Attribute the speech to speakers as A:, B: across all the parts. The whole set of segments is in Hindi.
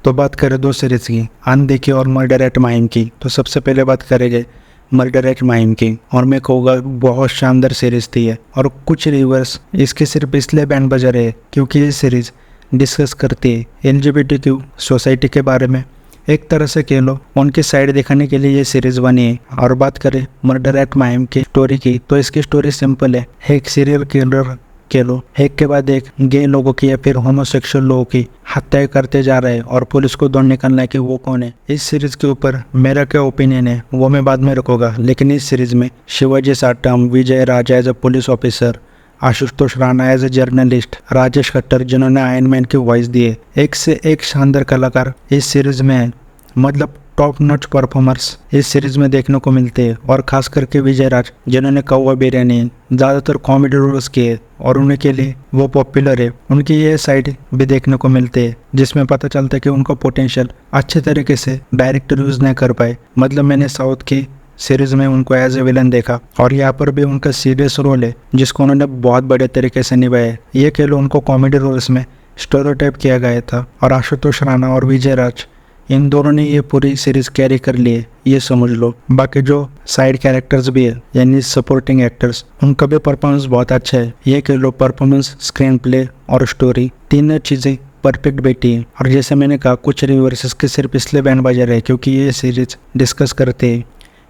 A: तो बात करें दो सीरीज की, अनदेखी और मर्डर एट माहिम की। तो सबसे पहले बात करेंगे मर्डर एट माहिम की, और मैं कहूँगा बहुत शानदार सीरीज थी है। और कुछ रिव्यूअर्स इसके सिर्फ इसलिए बैंड बजा रहे हैं क्योंकि ये सीरीज डिस्कस करती है LGBTQ सोसाइटी के बारे में। एक तरह से कह लो उनकी साइड दिखाने के लिए ये सीरीज बनी है। और बात करें मर्डर एट माहिम की स्टोरी की, तो इसकी स्टोरी सिंपल है। एक सीरियल किलर कह लो एक के बाद एक गे लोगों की या फिर होमोसेक्सुअल लोगों की हत्या करते जा रहे हैं और पुलिस को ढूंढ निकलना है कि वो कौन है। इस सीरीज के ऊपर मेरा क्या ओपिनियन है वो मैं बाद में रखूंगा, लेकिन इस सीरीज में Shivaji Satam, Vijay Raja as a police officer, Ashutosh Rana as a journalist, Rajesh Khattar जिन्होंने आयरन मैन की वॉइस दी है, एक से एक शानदार कलाकार इस सीरीज में है। मतलब टॉप नॉच परफॉर्मर्स इस सीरीज में देखने को मिलते हैं। और खास करके विजय राज जिन्होंने कौवा बिरयानी ज़्यादातर कॉमेडी रोल्स किए और उनके लिए वो पॉपुलर है। उनकी ये साइड भी देखने को मिलते हैं जिसमें पता चलता है कि उनका पोटेंशियल अच्छे तरीके से डायरेक्टर यूज़ नहीं कर पाए। मतलब मैंने साउथ की सीरीज में उनको एज ए विलन देखा और यहाँ पर भी उनका सीरियस रोल है जिसको उन्होंने बहुत बड़े तरीके से निभाया। ये कह लो उनको कॉमेडी रोल्स में स्टेरियोटाइप किया गया था। और आशुतोष राणा और विजय राज इन दोनों ने ये पूरी सीरीज कैरी कर ली है, ये समझ लो। बाकी जो साइड कैरेक्टर्स भी है यानी सपोर्टिंग एक्टर्स, उनका भी परफॉर्मेंस बहुत अच्छा है। ये कह लो परफॉर्मेंस, स्क्रीन प्ले और स्टोरी तीनों चीज़ें परफेक्ट बैठी है। और जैसे मैंने कहा कुछ रिव्यूअर्स इसके सिर्फ इसलिए बैंड बजा रहे हैं क्योंकि ये सीरीज डिस्कस करते हैं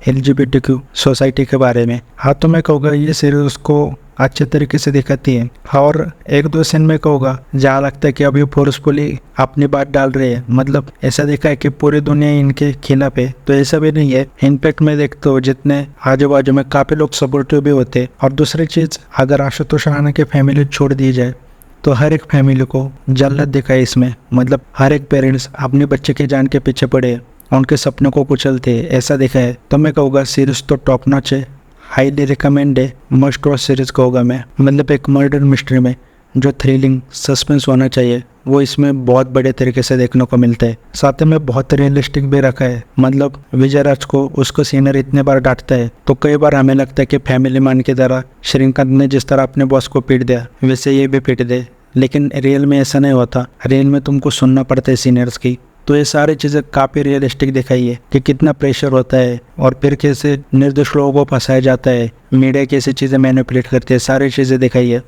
A: LGBTQ सोसाइटी के बारे में। हाँ, तो मैं कहूँगा ये सीरीज उसको अच्छे तरीके से दिखाती है। और एक दो सीन में कहूँगा जहाँ लगता है कि अभी फोर्सफुली अपनी बात डाल रहे हैं। मतलब ऐसा देखा है कि पूरी दुनिया इनके खिलाफ है, तो ऐसा भी नहीं है। इनफैक्ट मैं देखता हूँ जितने आजू बाजू में काफ़ी लोग सपोर्टिव भी होते हैं। और दूसरी चीज़, अगर आशुतोष राणा की फैमिली छोड़ दी जाए तो हर एक फैमिली को जल्लत दिखाए इसमें। मतलब हर एक पेरेंट्स अपने बच्चे की जान के पीछे पड़े, उनके सपनों को कुचलते हैं, ऐसा देखा है। तो मैं कहूँगा सीरीज तो टॉप नॉच है, हाईली रिकमेंड है, मस्ट वॉच सीरीज कहूँगा मैं। मतलब एक मर्डर मिस्ट्री में जो थ्रिलिंग सस्पेंस होना चाहिए वो इसमें बहुत बड़े तरीके से देखने को मिलता है। साथ में बहुत रियलिस्टिक भी रखा है। मतलब विजय राज को उसको सीनियर इतने बार डांटता है तो कई बार हमें लगता है कि फैमिली मैन की तरह श्रीकांत ने जिस तरह अपने बॉस को पीट दिया वैसे ये भी पीट दे, लेकिन रियल में ऐसा नहीं होता। रियल में तुमको सुनना पड़ता है सीनियर्स की। तो ये सारी चीज़ें काफ़ी रियलिस्टिक दिखाई है कि कितना प्रेशर होता है और फिर कैसे निर्दोष लोगों को फंसाया जाता है, मीडिया कैसी चीज़ें मैनिपुलेट करती है, सारी चीज़ें दिखाई है।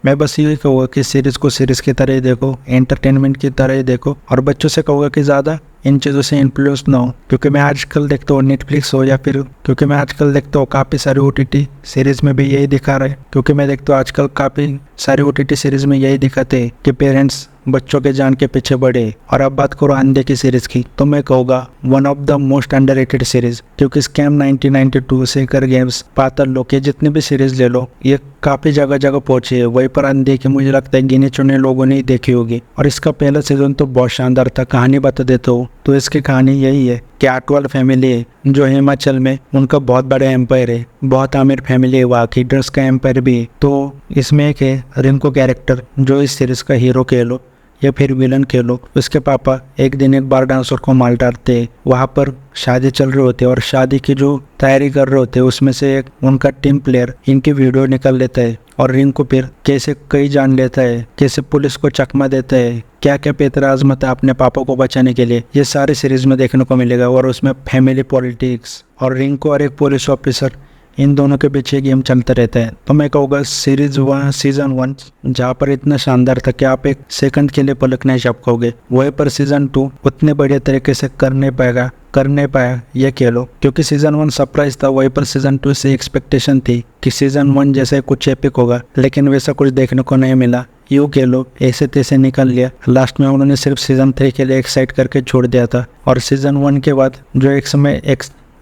A: मैं बस यही कहूँगा कि सीरीज़ को सीरीज़ की तरह ही देखो, एंटरटेनमेंट की तरह ही देखो। और बच्चों से कहूँगा कि ज़्यादा इन चीज़ों से इन्फ्लुएंस ना हो, क्योंकि मैं आजकल देखता हूँ नेटफ्लिक्स हो या फिर क्योंकि मैं आजकल देखता हूँ काफ़ी सारी OTT सीरीज़ में भी यही दिखा रहे हैं। क्योंकि मैं देखता हूँ आजकल काफ़ी सारी OTT सीरीज़ में यही दिखाते हैं कि पेरेंट्स बच्चों के जान के पीछे बढ़े। और अब बात करो अनदेखी सीरीज़ की, तो मैं कहूँगा one of the most underrated series. क्योंकि स्कैम 1992, सेकर गेम्स, पाताल लोक, ये जितनी भी सीरीज़ ले लो ये काफ़ी जगह जगह पहुंची है। वहीं पर अनदेखी मुझे लगता है गिने चुने लोगों ने ही देखी होगी। और इसका पहला सीजन तो बहुत शानदार था। कहानी बता देता हूँ तो इसकी कहानी यही है कि आटवाल फैमिली है जो हिमाचल में उनका बहुत बड़ा एम्पायर है, बहुत अमीर फैमिली है, वहाँ की ड्रग्स का एम्पायर भी है। तो इसमें एक है रिंकू कैरेक्टर जो इस सीरीज़ का हीरो कह लो या फिर विलन कह लो। उसके पापा एक दिन एक बार डांसर को मार डालते हैं। वहाँ पर शादी चल रही होती है और शादी की जो तैयारी कर रहे होते हैं उसमें से एक उनका टीम प्लेयर इनकी वीडियो निकाल लेता है। और रिंकू फिर कैसे कई जान लेता है, कैसे पुलिस को चकमा देता है, क्या क्या पेतरा आजमाता है अपने पापा को बचाने के लिए, ये सारी सीरीज में देखने को मिलेगा। और उसमें फैमिली पॉलिटिक्स और रिंकू और एक पुलिस ऑफिसर इन दोनों के पीछे गेम चलता रहता है। तो मैं कहूँगा सीजन 1 जहाँ पर इतना शानदार था कि आप एक सेकंड के लिए पलक नहीं झपकोगे, वहीं पर सीजन 2 उतने बढ़िया तरीके से कर नहीं पाया ये कह लो। क्योंकि सीजन 1 सरप्राइज था, वहीं पर सीजन 2 से एक्सपेक्टेशन थी कि सीजन 1 जैसे कुछ एपिक होगा, लेकिन वैसा कुछ देखने को नहीं मिला। यूँ कह लो ऐसे तैसे निकल लिया। लास्ट में उन्होंने सिर्फ सीजन 3 के लिए एक्साइट करके छोड़ दिया था। और सीजन 1 के बाद जो एक समय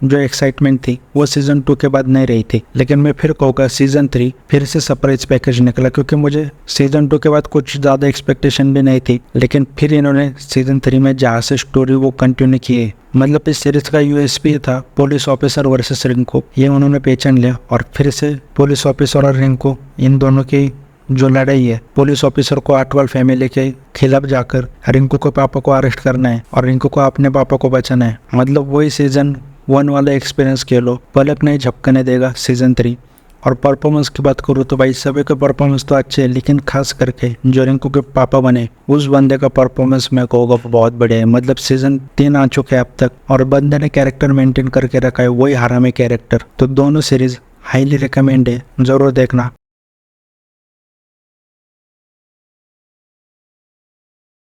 A: जो एक्साइटमेंट थी वो सीजन 2 के बाद नहीं रही थी। लेकिन मैं फिर कहूँगा सीजन 3 फिर से सरप्राइज पैकेज निकला, क्योंकि मुझे सीजन 2 के बाद कुछ ज़्यादा एक्सपेक्टेशन भी नहीं थी। लेकिन फिर इन्होंने सीजन 3 में जहाँ से स्टोरी वो कंटिन्यू की है। मतलब इस सीरीज का USP था पुलिस ऑफिसर वर्सेस रिंकू, ये उन्होंने पहचान लिया। और फिर से पुलिस ऑफिसर और रिंकू इन दोनों की जो लड़ाई है, पुलिस ऑफिसर को आटवाल फैमिली के खिलाफ जाकर रिंकू को पापा को अरेस्ट करना है और रिंकू को अपने पापा को बचाना है। मतलब वही सीजन 1 वाला एक्सपीरियंस कह लो, पलक नहीं झपकने देगा सीजन 3। और परफॉर्मेंस की बात करूँ तो भाई सभी के परफॉर्मेंस तो अच्छे है, लेकिन खास करके जो रिंकू के पापा बने उस बंदे का परफॉर्मेंस मैं कहूँगा बहुत बढ़िया है। मतलब सीजन 3 आ चुके हैं अब तक और बंदे ने कैरेक्टर मेंटेन करके रखा है, वही हरामी कैरेक्टर। तो दोनों सीरीज हाईली रिकमेंड है, जरूर देखना।